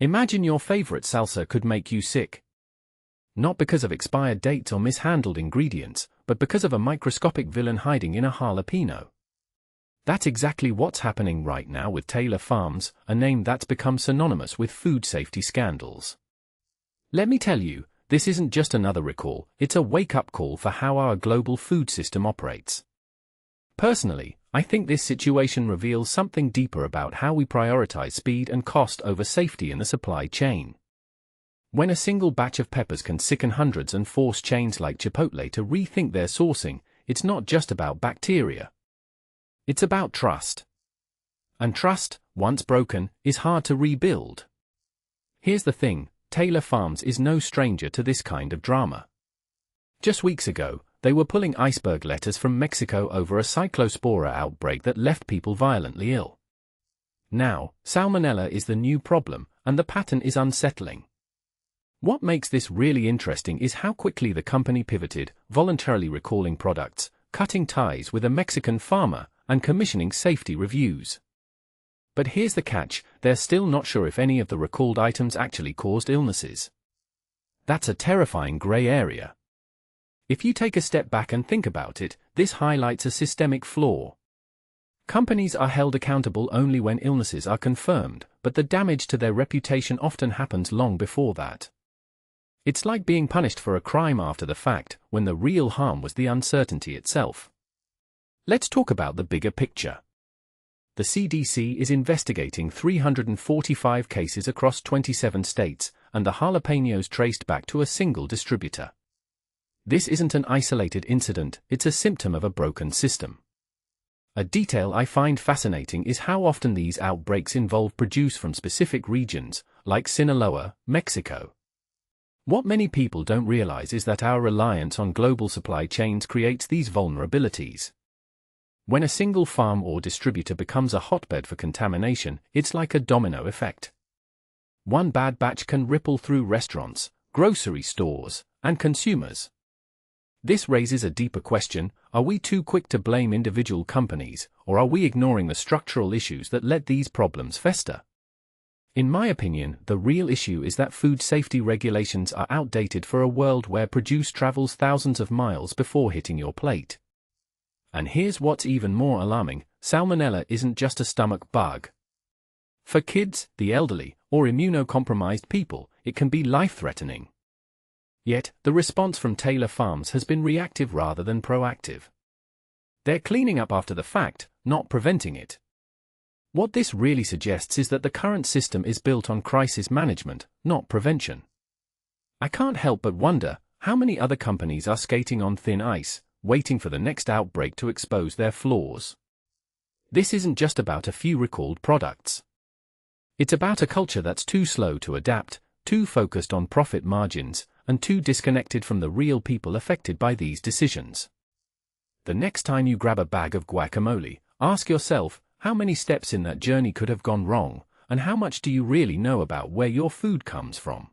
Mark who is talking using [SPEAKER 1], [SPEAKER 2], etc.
[SPEAKER 1] Imagine your favorite salsa could make you sick. Not because of expired dates or mishandled ingredients, but because of a microscopic villain hiding in a jalapeno. That's exactly what's happening right now with Taylor Farms, a name that's become synonymous with food safety scandals. Let me tell you, this isn't just another recall, it's a wake-up call for how our global food system operates. Personally, I think this situation reveals something deeper about how we prioritize speed and cost over safety in the supply chain. When a single batch of peppers can sicken hundreds and force chains like Chipotle to rethink their sourcing, it's not just about bacteria. It's about trust. And trust, once broken, is hard to rebuild. Here's the thing, Taylor Farms is no stranger to this kind of drama. Just weeks ago, they were pulling iceberg lettuce from Mexico over a Cyclospora outbreak that left people violently ill. Now, Salmonella is the new problem, and the pattern is unsettling. What makes this really interesting is how quickly the company pivoted, voluntarily recalling products, cutting ties with a Mexican farmer, and commissioning safety reviews. But here's the catch, they're still not sure if any of the recalled items actually caused illnesses. That's a terrifying gray area. If you take a step back and think about it, this highlights a systemic flaw. Companies are held accountable only when illnesses are confirmed, but the damage to their reputation often happens long before that. It's like being punished for a crime after the fact, when the real harm was the uncertainty itself. Let's talk about the bigger picture. The CDC is investigating 345 cases across 27 states, and the jalapenos traced back to a single distributor. This isn't an isolated incident, it's a symptom of a broken system. A detail I find fascinating is how often these outbreaks involve produce from specific regions, like Sinaloa, Mexico. What many people don't realize is that our reliance on global supply chains creates these vulnerabilities. When a single farm or distributor becomes a hotbed for contamination, it's like a domino effect. One bad batch can ripple through restaurants, grocery stores, and consumers. This raises a deeper question, are we too quick to blame individual companies, or are we ignoring the structural issues that let these problems fester? In my opinion, the real issue is that food safety regulations are outdated for a world where produce travels thousands of miles before hitting your plate. And here's what's even more alarming, Salmonella isn't just a stomach bug. For kids, the elderly, or immunocompromised people, it can be life-threatening. Yet, the response from Taylor Farms has been reactive rather than proactive. They're cleaning up after the fact, not preventing it. What this really suggests is that the current system is built on crisis management, not prevention. I can't help but wonder, how many other companies are skating on thin ice, waiting for the next outbreak to expose their flaws? This isn't just about a few recalled products. It's about a culture that's too slow to adapt, too focused on profit margins, and too disconnected from the real people affected by these decisions. The next time you grab a bag of guacamole, ask yourself, how many steps in that journey could have gone wrong, and how much do you really know about where your food comes from?